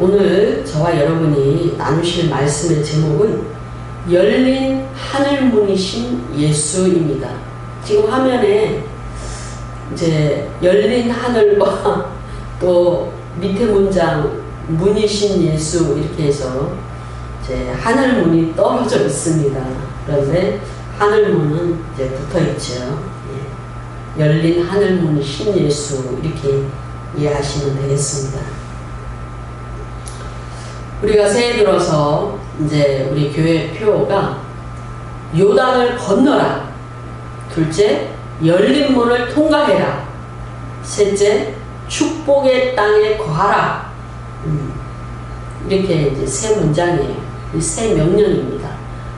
오늘 저와 여러분이 나누실 말씀의 제목은 열린 하늘문이신 예수입니다. 지금 화면에 이제 열린 하늘과 또 밑에 문장 문이신 예수 이렇게 해서 이제 하늘문이 떨어져 있습니다. 그런데 하늘문은 이제 붙어 있죠. 예. 열린 하늘문이신 예수 이렇게 이해하시면 되겠습니다. 우리가 새해 들어서 이제 우리 교회 표가 요단을 건너라, 둘째 열린 문을 통과해라, 셋째 축복의 땅에 거하라, 이렇게 이제 세 문장이에요. 이 세 명령입니다.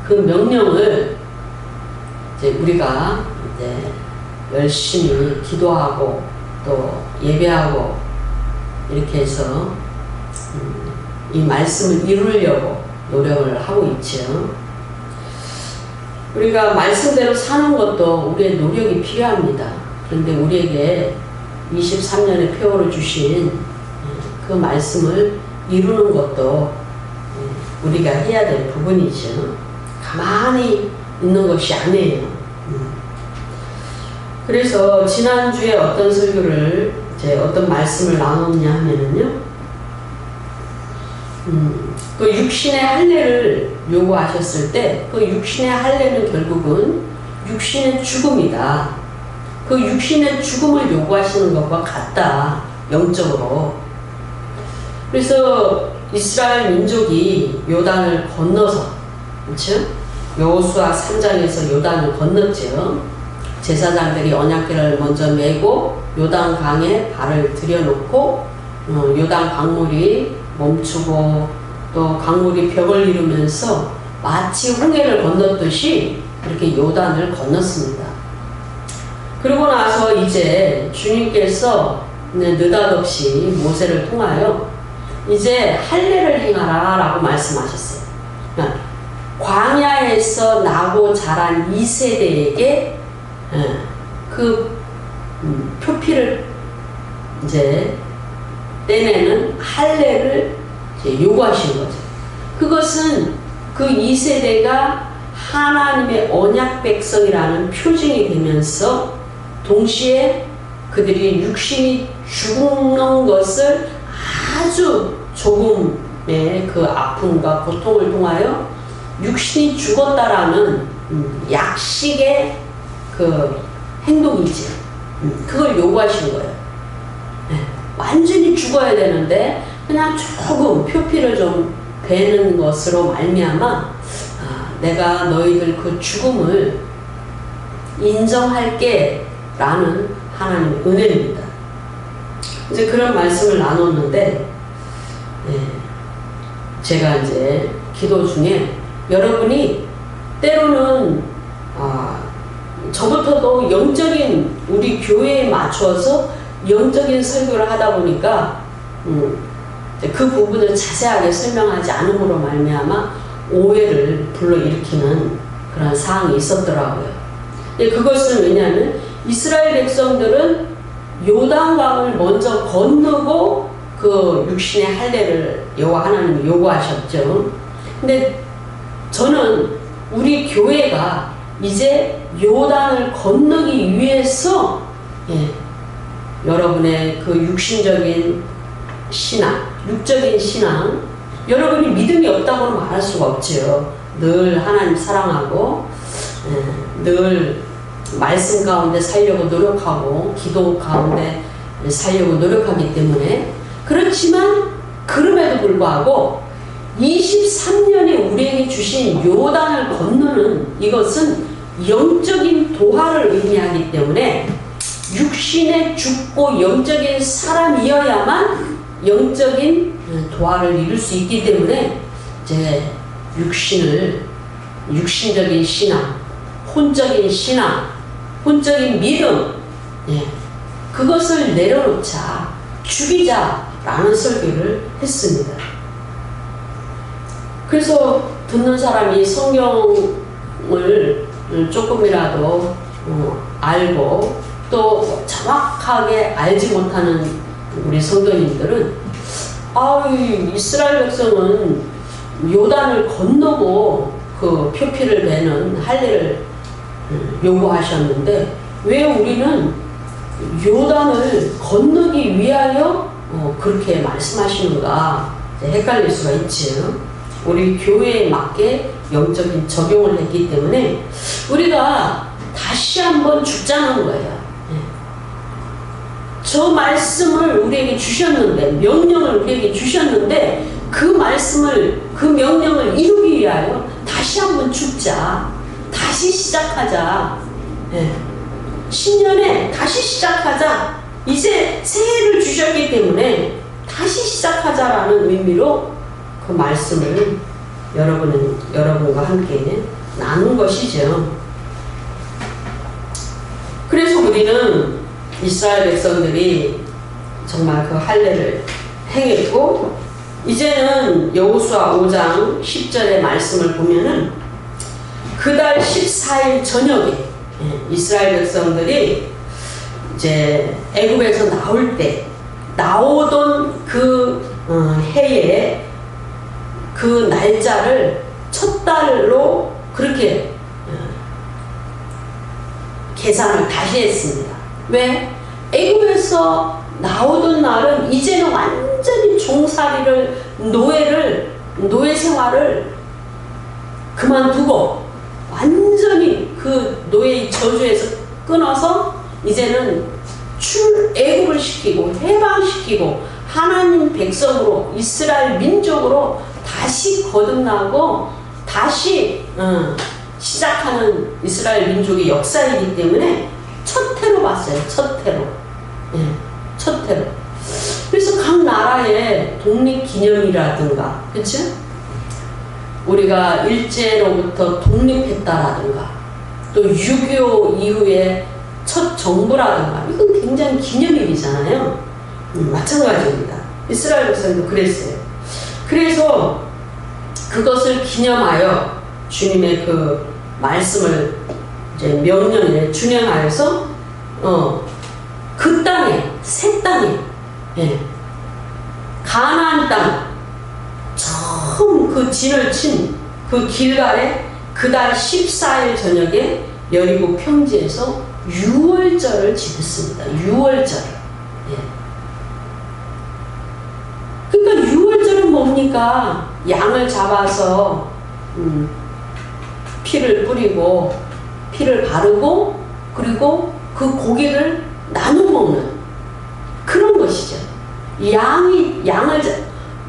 그 명령을 이제 우리가 이제 열심히 기도하고 또 예배하고 이렇게 해서 이 말씀을 이루려고 노력을 하고 있죠. 우리가 말씀대로 사는 것도 우리의 노력이 필요합니다. 그런데 우리에게 23년의 표를 주신 그 말씀을 이루는 것도 우리가 해야 될 부분이죠. 가만히 있는 것이 아니에요. 그래서 지난주에 어떤 설교를 이제 어떤 말씀을 나눴냐 하면은요, 그 육신의 할례를 요구하셨을 때 그 육신의 할례는 결국은 육신의 죽음이다. 그 육신의 죽음을 요구하시는 것과 같다, 영적으로. 그래서 이스라엘 민족이 요단을 건너서, 그렇죠? 여호수아 3장에서 요단을 건넜죠. 제사장들이 언약궤를 먼저 메고 요단 강에 발을 들여놓고 요단 강물이 멈추고 또 강물이 벽을 이루면서 마치 홍해를 건넜듯이 이렇게 요단을 건넜습니다. 그러고 나서 이제 주님께서 느닷없이 모세를 통하여 이제 할례를 행하라 라고 말씀하셨어요. 광야에서 나고 자란 2세대에게 그 표피를 이제 떼내는 할례를 요구하신 거죠. 그것은 그 2세대가 하나님의 언약 백성이라는 표징이 되면서 동시에 그들이 육신이 죽는 것을 아주 조금의 그 아픔과 고통을 통하여 육신이 죽었다라는 약식의 그 행동이지. 그걸 요구하신 거예요. 완전히 죽어야 되는데 그냥 조금 표피를 좀 베는 것으로 말미암아 내가 너희들 그 죽음을 인정할게 라는 하나님의 은혜입니다. 이제 그런 말씀을 나눴는데 제가 이제 기도 중에 여러분이 때로는 저부터도 영적인 우리 교회에 맞춰서 영적인 설교를 하다 보니까 그 부분을 자세하게 설명하지 않음으로 말미암아 오해를 불러일으키는 그런 사항이 있었더라고요. 근데 그것은 왜냐하면 이스라엘 백성들은 요단강을 먼저 건너고 그 육신의 할례를 여호와 하나님이 요구하셨죠. 근데 저는 우리 교회가 이제 요단을 건너기 위해서 여러분의 그 육신적인 신앙, 육적인 신앙, 여러분이 믿음이 없다고는 말할 수가 없지요. 늘 하나님 사랑하고 늘 말씀 가운데 살려고 노력하고 기도 가운데 살려고 노력하기 때문에. 그렇지만 그럼에도 불구하고 23년에 우리에게 주신 요단을 건너는 이것은 영적인 도하를 의미하기 때문에 육신에 죽고 영적인 사람이어야만 영적인 도하를 이룰 수 있기 때문에 이제 육신적인 신앙, 혼적인 신앙, 혼적인 믿음, 그것을 내려놓자, 죽이자라는 설교를 했습니다. 그래서 듣는 사람이 성경을 조금이라도 알고 또 정확하게 알지 못하는 우리 성도님들은 이스라엘 백성은 요단을 건너고 그 표피를 내는 할례를 요구하셨는데 왜 우리는 요단을 건너기 위하여 그렇게 말씀하시는가 헷갈릴 수가 있지요. 우리 교회에 맞게 영적인 적용을 했기 때문에 우리가 다시 한번 죽자는 거예요. 저 말씀을 우리에게 주셨는데, 명령을 우리에게 주셨는데 그 말씀을, 그 명령을 이루기 위하여 다시 한번 죽자. 다시 시작하자. 신년에 다시 시작하자. 이제 새해를 주셨기 때문에 다시 시작하자라는 의미로 그 말씀을 여러분과 함께 나눈 것이죠. 그래서 우리는 이스라엘 백성들이 정말 그 할례를 행했고, 이제는 여호수아 5장 10절의 말씀을 보면은 그달 14일 저녁에 이스라엘 백성들이 이제 애굽에서 나올 때 나오던 그 해에 그 날짜를 첫 달로 그렇게 계산을 다시 했습니다. 왜? 애굽에서 나오던 날은 이제는 완전히 종살이를, 노예 생활을 그만두고 완전히 그 노예의 저주에서 끊어서 이제는 애굽을 시키고 해방시키고 하나님 백성으로, 이스라엘 민족으로 다시 거듭나고 다시 시작하는 이스라엘 민족의 역사이기 때문에 첫 해로 봤어요. 첫 해로. 첫 해로. 그래서 각 나라의 독립기념이라든가, 그치? 우리가 일제로부터 독립했다라든가, 또 6.25 이후에 첫 정부라든가, 이건 굉장히 기념일이잖아요. 마찬가지입니다. 이스라엘 백성도 그랬어요. 그래서 그것을 기념하여 주님의 그 말씀을 이제 명령에 준행하여서 그 땅에, 새 땅에, 가나안 땅 처음 그 진을 친 그 길갈에 그달 14일 저녁에 여리고 평지에서 유월절을 지냈습니다. 유월절. 그러니까 유월절은 뭡니까? 양을 잡아서 피를 뿌리고 피를 바르고 그리고 그 고기를 나눠 먹는 그런 것이죠.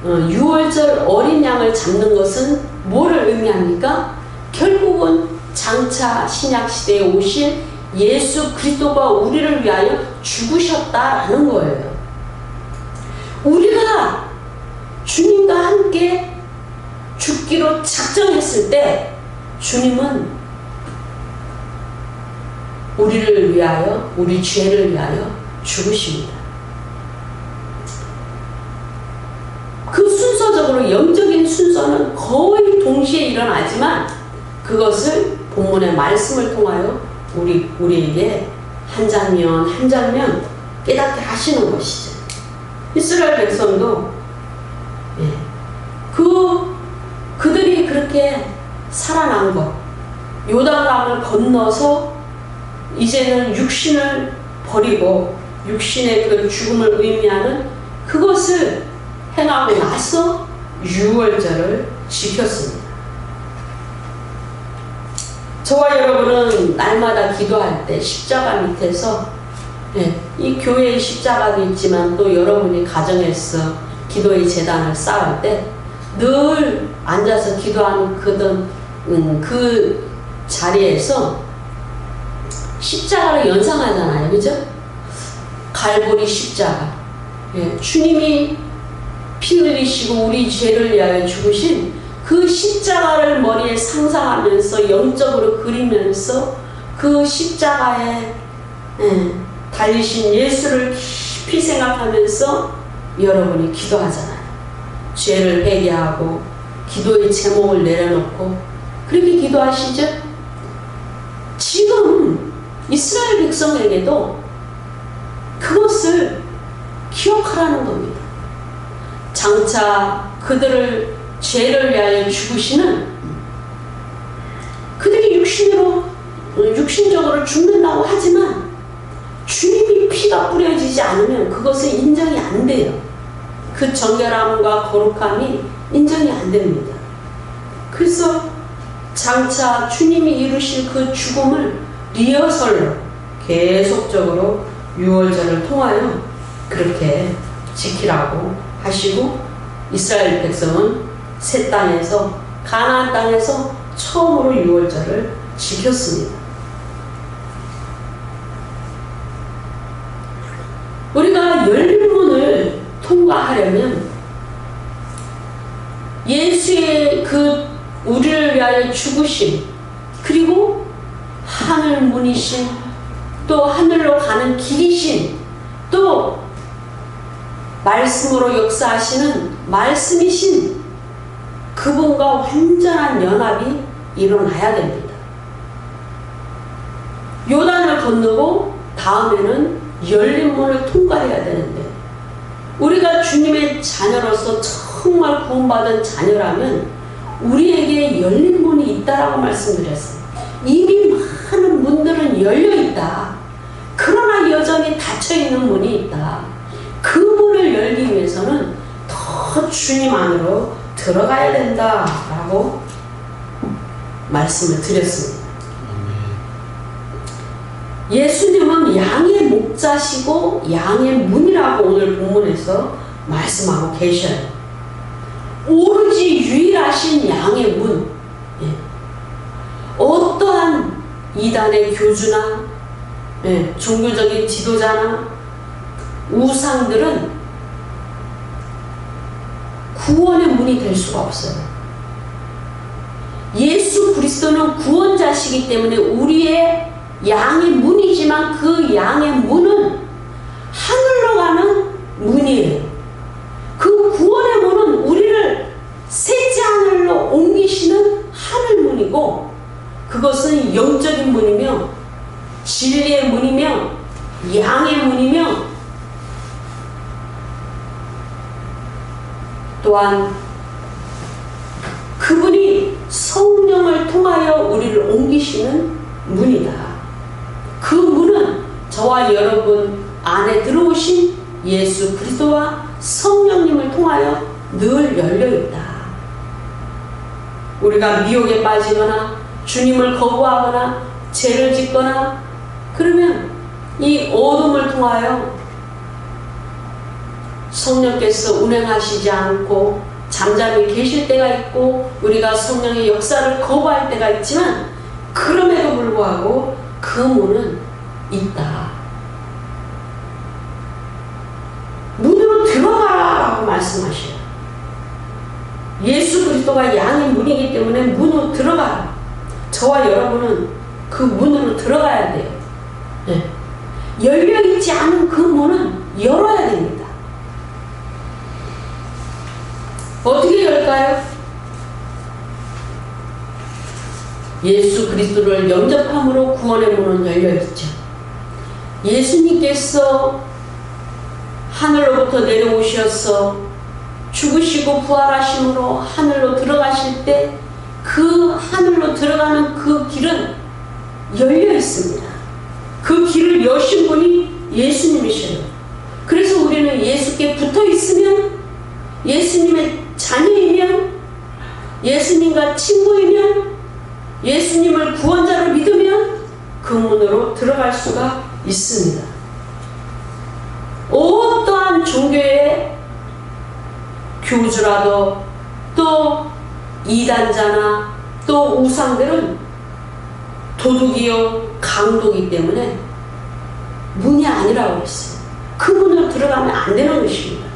유월절 어린 양을 잡는 것은 뭐를 의미합니까? 결국은 장차 신약시대에 오신 예수 그리스도가 우리를 위하여 죽으셨다라는 거예요. 우리가 주님과 함께 죽기로 작정했을 때 주님은 우리를 위하여, 우리 죄를 위하여 죽으십니다. 그 순서적으로 영적인 순서는 거의 동시에 일어나지만 그것을 본문의 말씀을 통하여 우리에게 한 장면 한 장면 깨닫게 하시는 것이죠. 이스라엘 백성도 그들이 그렇게 살아난 것, 요단강을 건너서 이제는 육신을 버리고 육신의 그 죽음을 의미하는 그것을 행하고 나서 유월절을 지켰습니다. 저와 여러분은 날마다 기도할 때 십자가 밑에서 이 교회의 십자가도 있지만 또 여러분이 가정에서 기도의 제단을 쌓을 때 늘 앉아서 기도하는 그 자리에서 십자가를 연상하잖아요. 그죠? 갈보리 십자가. 주님이 피 흘리시고 우리 죄를 위하여 죽으신 그 십자가를 머리에 상상하면서 영적으로 그리면서 그 십자가에 달리신 예수를 깊이 생각하면서 여러분이 기도하잖아요. 죄를 회개하고 기도의 제목을 내려놓고 그렇게 기도하시죠? 지금 이스라엘 백성에게도 그것을 기억하라는 겁니다. 장차 그들을 죄를 위하여 죽으시는, 그들이 육신적으로 죽는다고 하지만 주님이 피가 뿌려지지 않으면 그것은 인정이 안 돼요. 그 정결함과 거룩함이 인정이 안 됩니다. 그래서 장차 주님이 이루실 그 죽음을 리허설로 계속적으로 유월절을 통하여 그렇게 지키라고 하시고, 이스라엘 백성은 새 땅에서, 가나안 땅에서 처음으로 유월절을 지켰습니다. 우리가 열린 문을 통과하려면 예수의 그 우리를 위하여 죽으심, 그리고 하늘 문이신, 또 하늘로 가는 길이신, 또 말씀으로 역사하시는 말씀이신 그분과 완전한 연합이 일어나야 됩니다. 요단을 건너고 다음에는 열린 문을 통과해야 되는데, 우리가 주님의 자녀로서 정말 구원받은 자녀라면 우리에게 열린 문이 있다라고 말씀드렸어요. 이미 많은 문들은 열려있다. 그러나 여전히 닫혀있는 문이 있다. 그 문을 열기 위해서는 더 주님 안으로 들어가야 된다라고 말씀을 드렸습니다. 예수님은 양의 목자시고 양의 문이라고 오늘 본문에서 말씀하고 계셔요. 오로지 유일하신 양의 문. 어떠한 이단의 교주나 종교적인 지도자나 우상들은 구원의 문이 될 수가 없어요. 예수 그리스도는 구원자시기 때문에 우리의 양의 문이지만 그 양의 문은 하늘로 가는 문이에요. 그 구원의 문은 우리를 셋째 하늘로 옮기시는 하늘 문이고, 그것은 영적인 문이며 진리의 문이며 양의 문이며, 또한 그분이 성령을 통하여 우리를 옮기시는 문이다. 그 문은 저와 여러분 안에 들어오신 예수 그리스도와 성령님을 통하여 늘 열려있다. 우리가 미혹에 빠지거나 주님을 거부하거나 죄를 짓거나 그러면 이 어둠을 통하여 성령께서 운행하시지 않고 잠잠히 계실 때가 있고, 우리가 성령의 역사를 거부할 때가 있지만, 그럼에도 불구하고 그 문은 있다. 문으로 들어가라라고 말씀하셔요. 예수 그리스도가 양의 문이기 때문에 문으로 들어가라. 저와 여러분은 그 문으로 들어가야 돼요. 네. 열려있지 않은 그 문은 열어야 됩니다. 어떻게 열까요? 예수 그리스도를 영접함으로 구원의 문은 열려있죠. 예수님께서 하늘로부터 내려오셔서 죽으시고 부활하심으로 하늘로 들어가실 때 그 하늘로 들어가는 그 길은 열려 있습니다. 그 길을 여신 분이 예수님이셔요. 그래서 우리는 예수께 붙어 있으면, 예수님의 자녀이면, 예수님과 친구이면, 예수님을 구원자로 믿으면 그 문으로 들어갈 수가 있습니다. 어떠한 종교의 교주라도, 또 이단자나 또 우상들은 도둑이요 강도이기 때문에 문이 아니라고 했어요. 그 문으로 들어가면 안 되는 것입니다.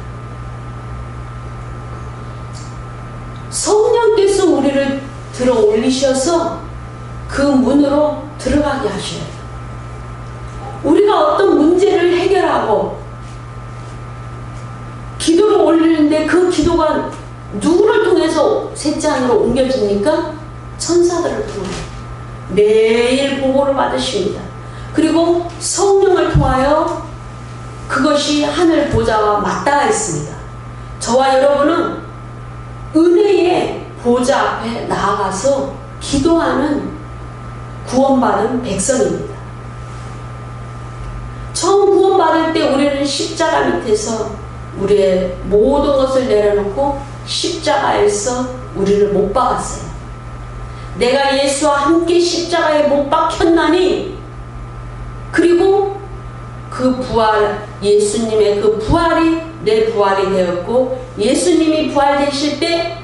성령께서 우리를 들어 올리셔서 그 문으로 들어가게 하셔야 돼요. 우리가 어떤 문제를 해결하고 기도를 올리는데 그 기도가 누구를 통해서 셋째 하늘로 옮겨집니까? 천사들을 통하여 매일 보고를 받으십니다. 그리고 성령을 통하여 그것이 하늘 보좌와 맞닿아 있습니다. 저와 여러분은 은혜의 보좌 앞에 나아가서 기도하는 구원받은 백성입니다. 처음 구원받을 때 우리는 십자가 밑에서 우리의 모든 것을 내려놓고 십자가에서 우리를 못 박았어요. 내가 예수와 함께 십자가에 못 박혔나니, 그리고 그 부활, 예수님의 그 부활이 내 부활이 되었고, 예수님이 부활되실 때,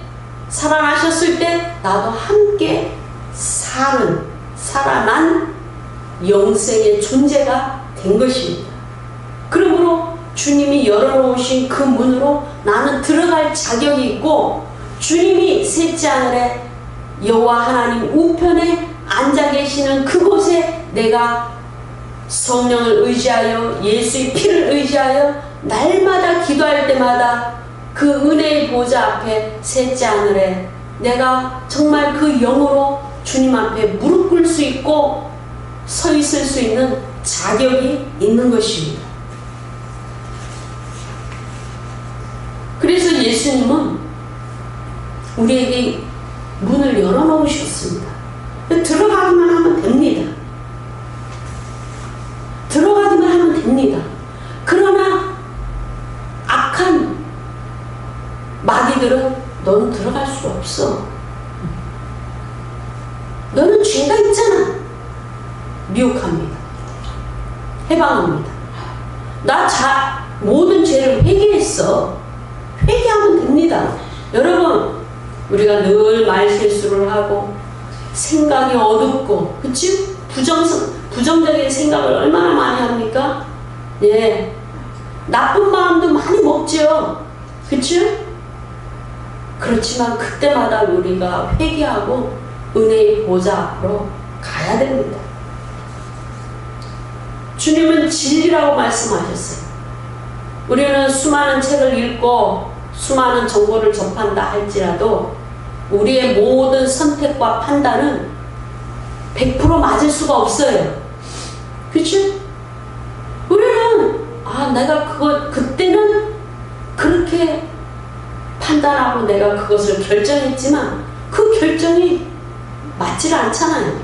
살아나셨을 때 나도 함께 살아난 영생의 존재가 된 것입니다. 그러므로 주님이 열어놓으신 그 문으로 나는 들어갈 자격이 있고, 주님이 셋째 하늘에 여호와 하나님 우편에 앉아 계시는 그곳에 내가 성령을 의지하여 예수의 피를 의지하여 날마다 기도할 때마다 그 은혜의 보좌 앞에 셋째 하늘에 내가 정말 그 영으로 주님 앞에 무릎 꿇을 수 있고 서 있을 수 있는 자격이 있는 것입니다. 그래서 예수님은 우리에게 문을 열어놓으셨습니다. 들어가기만 하면 됩니다. 들어가기만 하면 됩니다. 그러나 악한 마귀들은 너는 들어갈 수 없어. 너는 죄가 있잖아. 미혹합니다. 해방합니다. 모든 죄를 회개했어. 회개하면 됩니다. 여러분, 우리가 늘 말실수를 하고 생각이 어둡고, 그치? 부정적인 생각을 얼마나 많이 합니까? 예. 나쁜 마음도 많이 먹죠. 그치? 그렇지만 그때마다 우리가 회개하고 은혜의 보좌 앞으로 가야 됩니다. 주님은 진리라고 말씀하셨어요. 우리는 수많은 책을 읽고 수많은 정보를 접한다 할지라도 우리의 모든 선택과 판단은 100% 맞을 수가 없어요. 그치? 우리는 내가 그때는 그렇게 판단하고 내가 그것을 결정했지만 그 결정이 맞지를 않잖아요.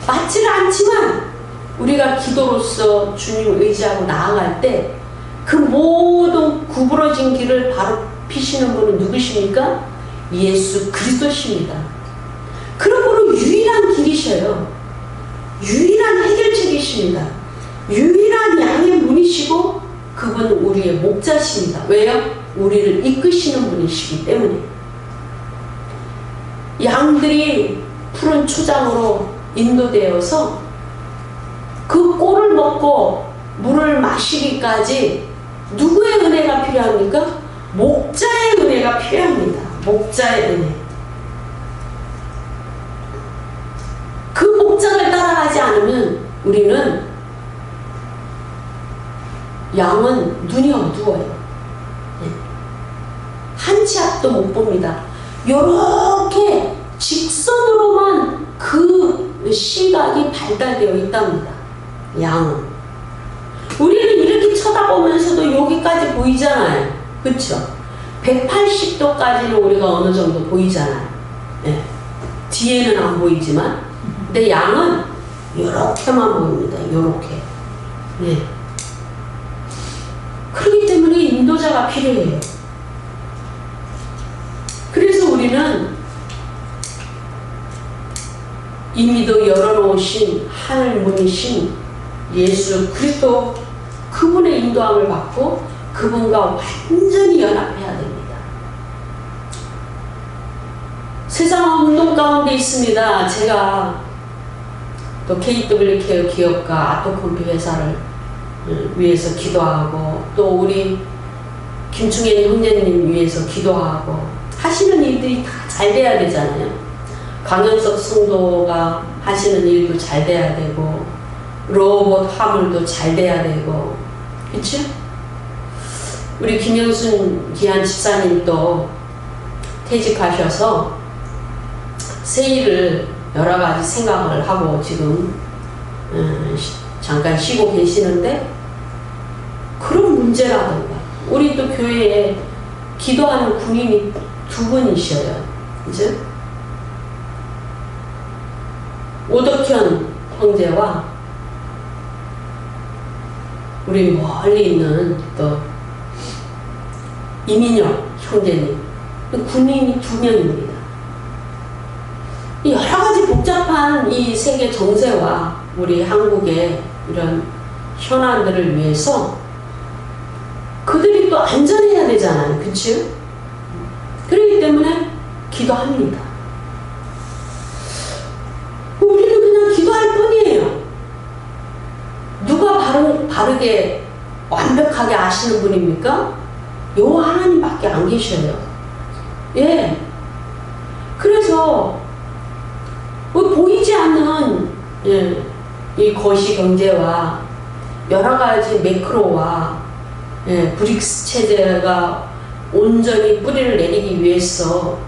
맞지를 않지만 우리가 기도로서 주님을 의지하고 나아갈 때 그 모든 구부러진 길을 바로 피시는 분은 누구십니까? 예수 그리스도십니다. 그러므로 유일한 길이셔요. 유일한 해결책이십니다. 유일한 양의 문이시고 그분은 우리의 목자십니다. 왜요? 우리를 이끄시는 분이시기 때문에. 양들이 푸른 초장으로 인도되어서 그 꼴을 먹고 물을 마시기까지 누구의 은혜가 필요합니까? 목자의 은혜가 필요합니다. 목자의 은혜. 그 목자를 따라가지 않으면 우리는 양은 눈이 어두워요. 한 치 앞도 못 봅니다. 요렇게 직선으로만 그 시각이 발달되어 있답니다. 양은. 우리는 이렇게 쳐다보면서도 여기까지 보이잖아요. 그렇죠? 180도까지는 우리가 어느 정도 보이잖아요. 네. 뒤에는 안 보이지만 근데 양은 요렇게만 보입니다. 요렇게. 네. 그렇기 때문에 인도자가 필요해요. 그래서 우리는 이미도 열어놓으신 하늘 문이신 예수 그리스도 그분의 인도함을 받고 그분과 완전히 연합해야 됩니다. 세상 운동 가운데 있습니다. 제가 또 KW케어 기업과 아토컴피 회사를 위해서 기도하고 또 우리 김충현 형제님 위해서 기도하고 하시는 일들이 다 잘 돼야 되잖아요. 강현석 성도가 하시는 일도 잘 돼야 되고 로봇 화물도 잘 돼야 되고, 그치? 우리 김영순 귀한 집사님도 퇴직하셔서 새 일을 여러 가지 생각을 하고 지금 잠깐 쉬고 계시는데 그런 문제라든가 우리 또 교회에 기도하는 군인이 두 분이셔요. 그죠? 오덕현 형제와 우리 멀리 있는 또 이민혁 형제님, 군인이 두 명입니다. 여러 가지 복잡한 이 세계 정세와 우리 한국의 이런 현안들을 위해서 그들이 또 안전해야 되잖아요. 그치? 그렇기 때문에 기도합니다. 우리는 그냥 기도할 뿐이에요. 누가 바르게 완벽하게 아시는 분입니까? 요 하나님밖에 안 계셔요. 예. 그래서 보이지 않는 이 거시 경제와 여러 가지 매크로와 브릭스 체제가 온전히 뿌리를 내리기 위해서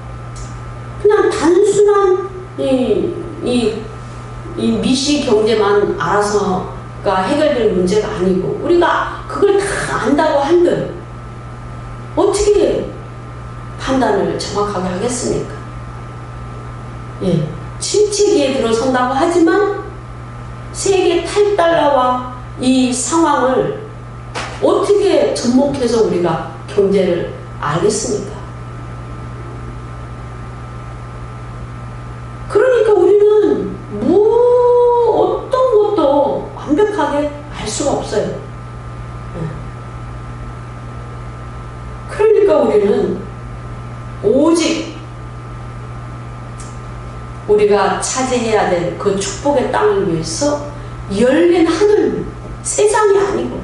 그냥 단순한 이 미시 경제만 알아서가 해결될 문제가 아니고 우리가 그걸 다 안다고 한들 어떻게 판단을 정확하게 하겠습니까? 예. 침체기에 들어선다고 하지만 세계 탈달러와 이 상황을 어떻게 접목해서 우리가 경제를 알겠습니까? 그러니까 우리는 어떤 것도 완벽하게 알 수가 없어요. 그러니까 우리는 오직 우리가 차지해야 될 그 축복의 땅을 위해서 열린 하늘, 세상이 아니고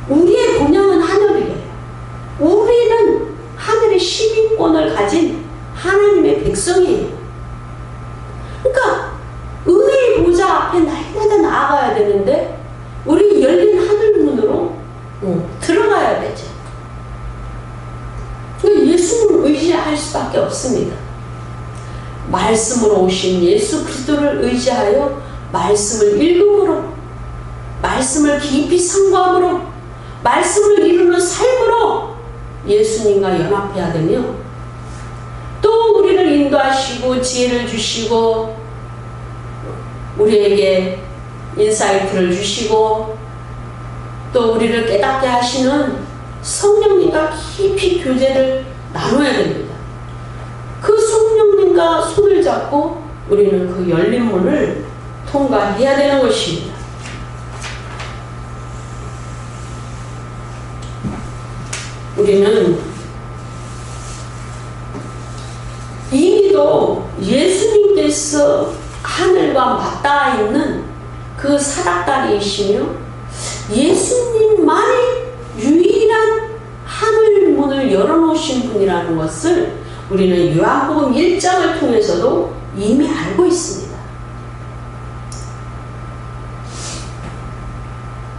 우리의 본향은 하늘이에요. 우리는 하늘의 시민권을 가진 하나님의 백성이에요. 그러니까 은혜의 보좌 앞에 날마다 나아가야 되는데 우리 열린 하늘문으로 들어가야 되죠. 그러니까 예수님을 의지할 수밖에 없습니다. 말씀으로 오신 예수 그리스도를 의지하여 말씀을 읽음으로, 말씀을 깊이 상고함으로, 말씀을 이루는 삶으로 예수님과 연합해야 되며 또 우리를 인도하시고 지혜를 주시고 우리에게 인사이트를 주시고 또 우리를 깨닫게 하시는 성령님과 깊이 교제를 나눠야 됩니다. 그 성령님과 손을 잡고 우리는 그 열린 문을 통과해야 되는 것입니다. 우리는 이미도 예수님께서 하늘과 맞닿아 있는 그 사닥다리이시며 예수님만이 유일한 하늘 문을 열어놓으신 분이라는 것을 우리는 요한복음 1장을 통해서도 이미 알고 있습니다.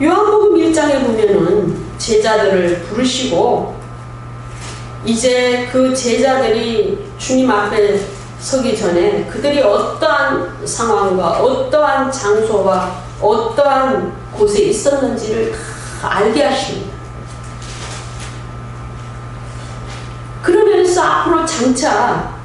요한복음 1장에 보면은 제자들을 부르시고 이제 그 제자들이 주님 앞에 서기 전에 그들이 어떠한 상황과 어떠한 장소와 어떠한 곳에 있었는지를 다 알게 하십니다. 그러면서 앞으로 장차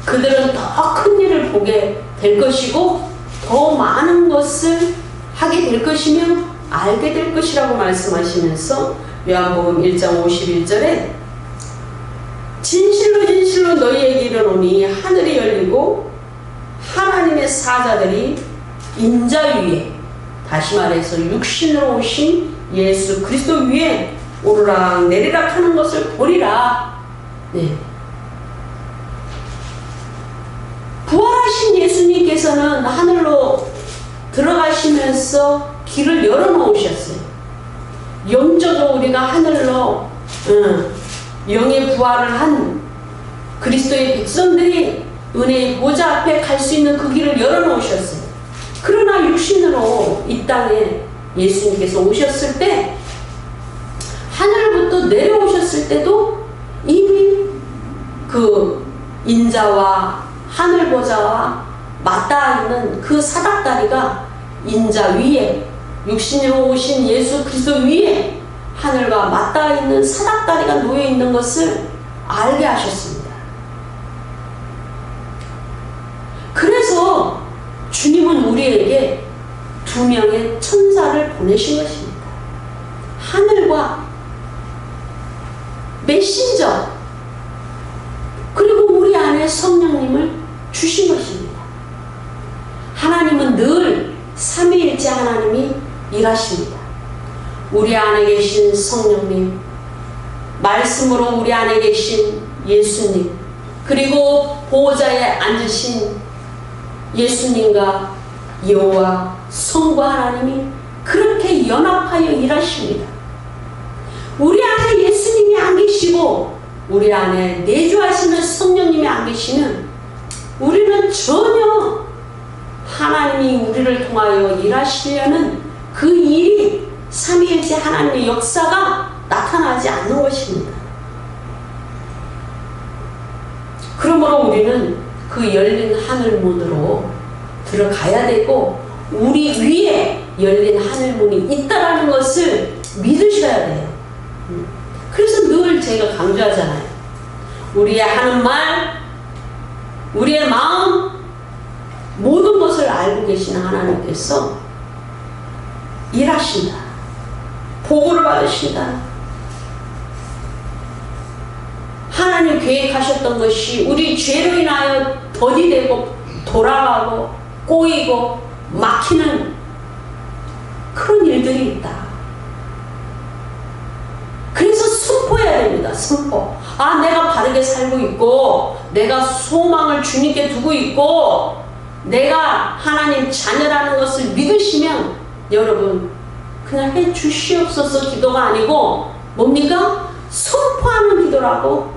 그들은 더 큰 일을 보게 될 것이고 더 많은 것을 하게 될 것이며 알게 될 것이라고 말씀하시면서 요한복음 1장 51절에 진실로 진실로 너희에게 이르노니 하늘이 열리고 하나님의 사자들이 인자 위에, 다시 말해서 육신으로 오신 예수 그리스도 위에 오르락 내리락 하는 것을 보리라. 네. 부활하신 예수님께서는 하늘로 들어가시면서 길을 열어놓으셨어요. 영적으로 우리가 하늘로 영의 부활을 한 그리스도의 백성들이 은혜의 보좌 앞에 갈 수 있는 그 길을 열어놓으셨어요. 그러나 육신으로 이 땅에 예수님께서 오셨을 때 하늘부터 내려오셨을 때도 이미 그 인자와 하늘 보좌와 맞닿아 있는 그 사닥다리가 인자 위에, 육신으로 오신 예수 그리스도 위에 하늘과 맞닿아 있는 사닥다리가 놓여 있는 것을 알게 하셨습니다. 그래서 주님은 우리에게 두 명의 천사를 보내신 것입니다. 하늘과 메신저, 그리고 우리 안에 성령님을 주신 것입니다. 하나님은 늘 삼위일체 하나님이 일하십니다. 우리 안에 계신 성령님, 말씀으로 우리 안에 계신 예수님, 그리고 보호자에 앉으신 예수님과 여호와 성부 하나님이 그렇게 연합하여 일하십니다. 우리 안에 예수님이 안 계시고 우리 안에 내주하시는 성령님이 안 계시면 우리는 전혀 하나님이 우리를 통하여 일하시려는 그 일이 삼위일체 하나님의 역사가 나타나지 않는 것입니다. 그러므로 우리는 그 열린 하늘문으로 들어가야 되고 우리 위에 열린 하늘문이 있다라는 것을 믿으셔야 돼요. 그래서 늘 제가 강조하잖아요. 우리의 하는 말, 우리의 마음, 모든 것을 알고 계시는 하나님께서 일하신다. 보고를 받으신다. 하나님 계획하셨던 것이 우리 죄로 인하여 더디되고 돌아가고 꼬이고 막히는 그런 일들이 있다. 그래서 선포해야 됩니다. 선포. 아, 내가 바르게 살고 있고 내가 소망을 주님께 두고 있고 내가 하나님 자녀라는 것을 믿으시면 여러분 그냥 해 주시옵소서 기도가 아니고 뭡니까? 선포하는 기도라고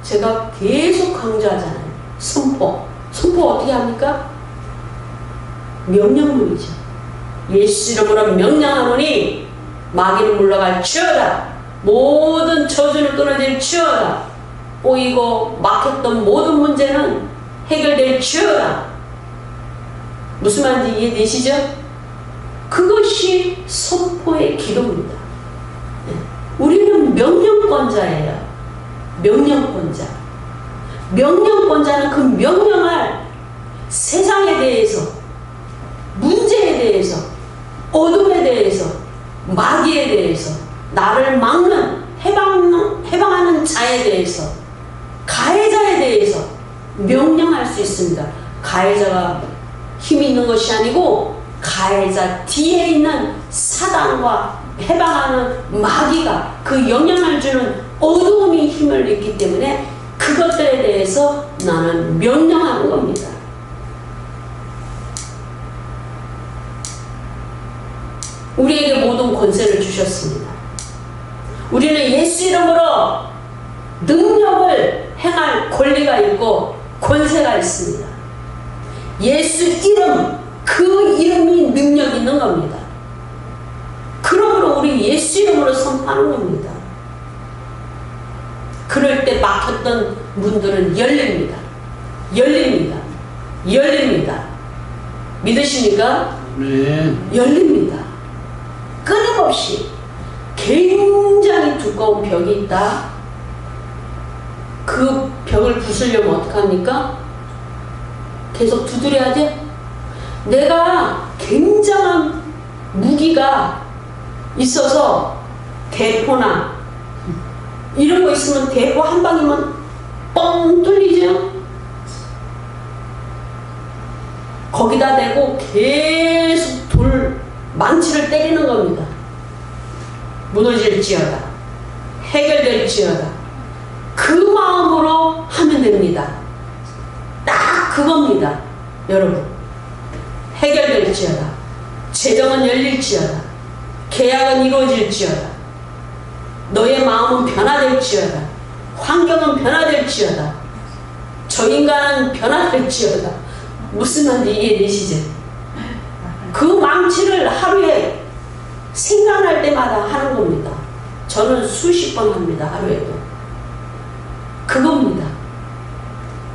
제가 계속 강조하잖아요. 선포. 선포 어떻게 합니까? 명령문이죠. 예수 이름으로 명령하노니 마귀는 물러갈지어다. 모든 저주를 끊어질지어다. 꼬이고 막혔던 모든 문제는 해결될지어다. 무슨 말인지 이해되시죠? 그것이 선포의 기도입니다. 우리는 명령권자예요. 명령권자. 명령권자는 그 명령할 세상에 대해서, 문제에 대해서, 어둠에 대해서, 마귀에 대해서, 나를 막는, 해방하는 자에 대해서, 가해자에 대해서 명령할 수 있습니다. 가해자가 힘이 있는 것이 아니고 가해자 뒤에 있는 사단과 해방하는 마귀가 그 영향을 주는 어두움이 힘을 잃기 때문에 그것들에 대해서 나는 명령하는 겁니다. 우리에게 모든 권세를 주셨습니다. 우리는 예수 이름으로 능력을 행할 권리가 있고 권세가 있습니다. 예수 이름, 그 이름이 능력 있는 겁니다. 그러므로 우리 예수 이름으로 선포하는 겁니다. 그럴 때 막혔던 문들은 열립니다. 열립니다. 열립니다. 믿으십니까? 네. 열립니다. 끊임없이 굉장히 두꺼운 벽이 있다. 그 벽을 부수려면 어떡합니까? 계속 두드려야지. 내가 굉장한 무기가 있어서 대포나 이런 거 있으면 대포 한 방이면 뻥 뚫리죠. 거기다 대고 계속 망치를 때리는 겁니다. 무너질지어다. 해결될지어다. 그 마음으로 하면 됩니다. 딱 그겁니다. 여러분. 해결될지어다. 재정은 열릴지어다. 계약은 이루어질지어다. 너의 마음은 변화될지어다. 환경은 변화될지어다. 저 인간은 변화될지어다. 무슨 말인지 이해되시죠? 그 망치를 하루에 생각날 때마다 하는 겁니다. 저는 수십 번 합니다. 하루에도. 그겁니다.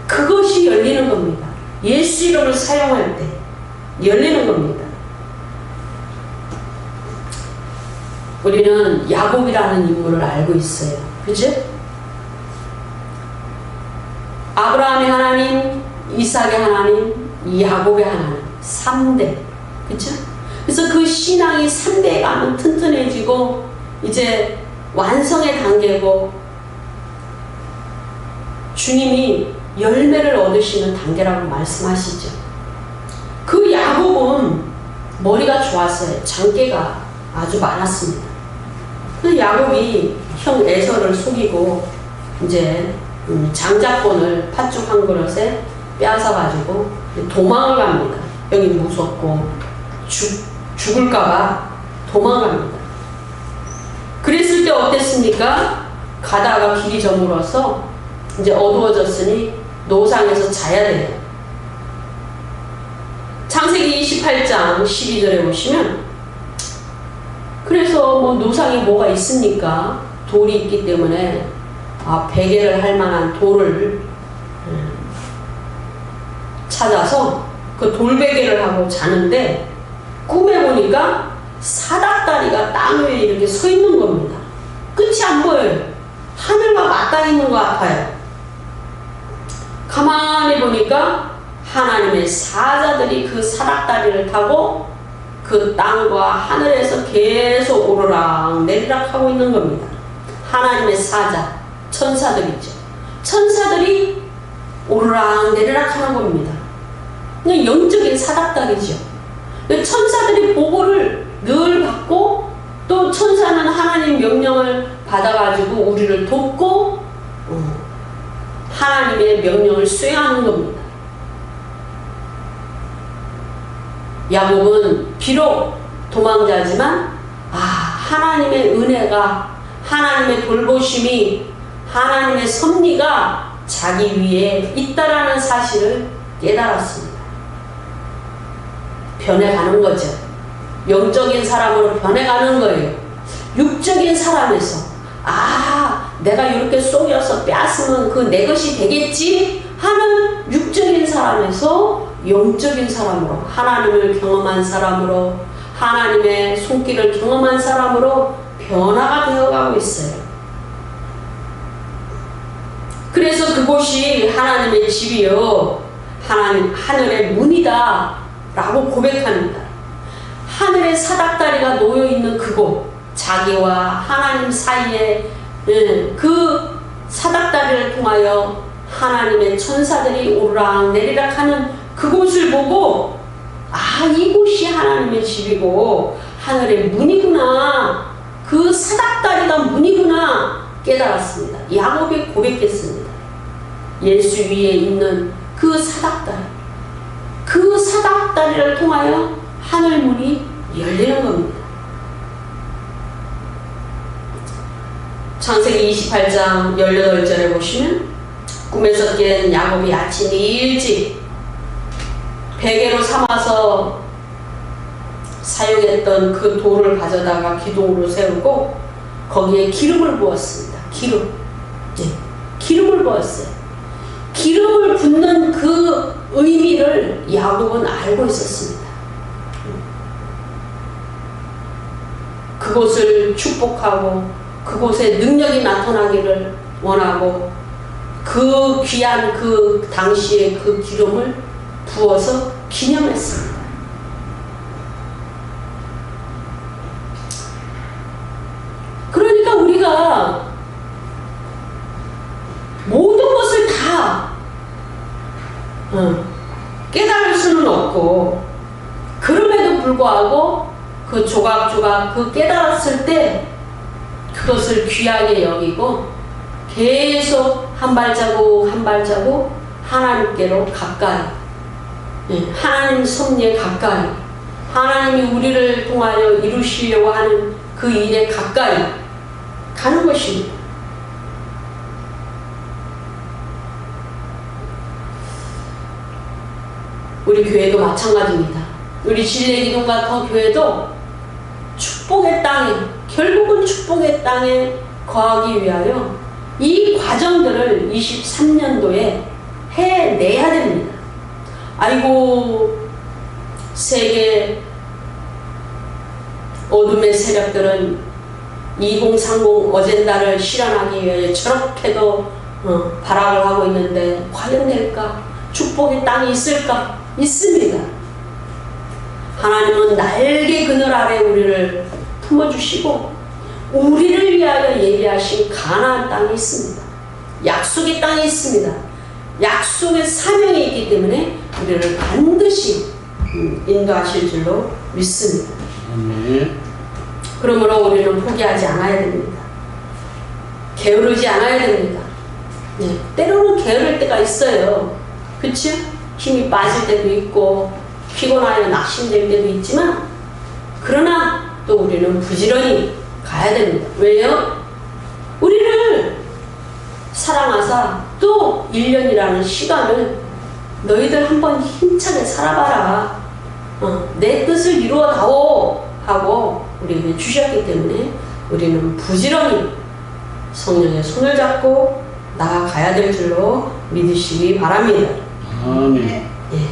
그것이 열리는 겁니다. 예수 이름을 사용할 때 열리는 겁니다. 우리는 야곱이라는 인물을 알고 있어요. 그죠? 아브라함의 하나님, 이삭의 하나님, 야곱의 하나님, 3대. 그쵸? 그래서 그 신앙이 3대에 가면 튼튼해지고 이제 완성의 단계고 주님이 열매를 얻으시는 단계라고 말씀하시죠. 그 야곱은 머리가 좋았어요. 장깨가 아주 많았습니다. 그 야곱이 형 에서를 속이고 이제 장자권을 팥죽 한 그릇에 빼앗아가지고 도망을 갑니다. 여기 무섭고 죽을까봐 도망갑니다. 그랬을 때 어땠습니까? 가다가 길이 저물어서 이제 어두워졌으니 노상에서 자야 돼요. 창세기 28장 12절에 보시면 그래서 뭐 노상에 뭐가 있습니까? 돌이 있기 때문에 베개를 할 만한 돌을 찾아서 그 돌베개를 하고 자는데 꿈에 보니까 사닥다리가 땅 위에 이렇게 서 있는 겁니다. 끝이 안 보여요. 하늘과 맞닿아 있는 것 같아요. 가만히 보니까 하나님의 사자들이 그 사닥다리를 타고 그 땅과 하늘에서 계속 오르락 내리락 하고 있는 겁니다. 하나님의 사자, 천사들이죠. 천사들이 오르락 내리락 하는 겁니다. 그냥 영적인 사닥다리죠. 천사들이 보고를 늘 받고 또 천사는 하나님 명령을 받아가지고 우리를 돕고 하나님의 명령을 수행하는 겁니다. 야곱은 비록 도망자지만 하나님의 은혜가 하나님의 돌보심이 하나님의 섭리가 자기 위에 있다라는 사실을 깨달았습니다. 변해가는 거죠. 영적인 사람으로 변해가는 거예요. 육적인 사람에서 내가 이렇게 속여서 빼앗으면 그 내 것이 되겠지 하는 육적인 사람에서 영적인 사람으로 하나님을 경험한 사람으로 하나님의 손길을 경험한 사람으로 변화가 되어가고 있어요. 그래서 그곳이 하나님의 집이요 하늘의 문이다 라고 고백합니다. 하늘의 사닥다리가 놓여있는 그곳, 자기와 하나님 사이에 그 사닥다리를 통하여 하나님의 천사들이 오르락 내리락 하는 그곳을 보고 이곳이 하나님의 집이고 하늘의 문이구나, 그 사닥다리가 문이구나 깨달았습니다. 야곱이 고백했습니다. 예수 위에 있는 그 사닥다리, 그 사닥다리를 통하여 하늘문이 열리는 겁니다. 창세기 28장 18절에 보시면 꿈에서 깬 야곱이 아침 일찍 베개로 삼아서 사용했던 그 돌을 가져다가 기둥으로 세우고 거기에 기름을 부었습니다. 기름을 부었어요. 기름을 붓는 그 의미를 야곱은 알고 있었습니다. 그곳을 축복하고 그곳에 능력이 나타나기를 원하고 그 귀한 그 당시에 그 기름을 부어서 기념했습니다. 그러니까 우리가 모든 것을 다 깨달을 수는 없고 그럼에도 불구하고 그 조각조각 그 깨달았을 때 그것을 귀하게 여기고 계속 한 발자국 한 발자국 하나님께로 가까이, 하나님 섭리에 가까이, 하나님이 우리를 통하여 이루시려고 하는 그 일에 가까이 가는 것입니다. 우리 교회도 마찬가지입니다. 우리 진례기둥과 더 교회도 축복의 땅에, 결국은 축복의 땅에 거하기 위하여 이 과정들을 23년도에 해내야 됩니다. 아이고, 세계 어둠의 세력들은 2030 어젠다를 실현하기 위해 저렇게도 발악을 하고 있는데 과연 될까? 축복의 땅이 있을까? 있습니다. 하나님은 날개 그늘 아래 우리를 품어주시고 우리를 위하여 예비하신 가나안 땅이 있습니다. 약속의 땅이 있습니다. 약속의 사명이 있기 때문에 우리를 반드시 인도하실 줄로 믿습니다. 그러므로 우리는 포기하지 않아야 됩니다. 게으르지 않아야 됩니다. 네, 때로는 게으를 때가 있어요. 그치? 힘이 빠질 때도 있고 피곤하여 낙심될 때도 있지만 그러나 또 우리는 부지런히 가야 됩니다. 왜요? 우리를 사랑하사 또 1년이라는 시간을 너희들 한번 힘차게 살아봐라. 내 뜻을 이루어다오 하고 우리에게 주셨기 때문에 우리는 부지런히 성령의 손을 잡고 나아가야 될 줄로 믿으시기 바랍니다. 아멘. 예.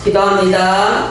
기도합니다.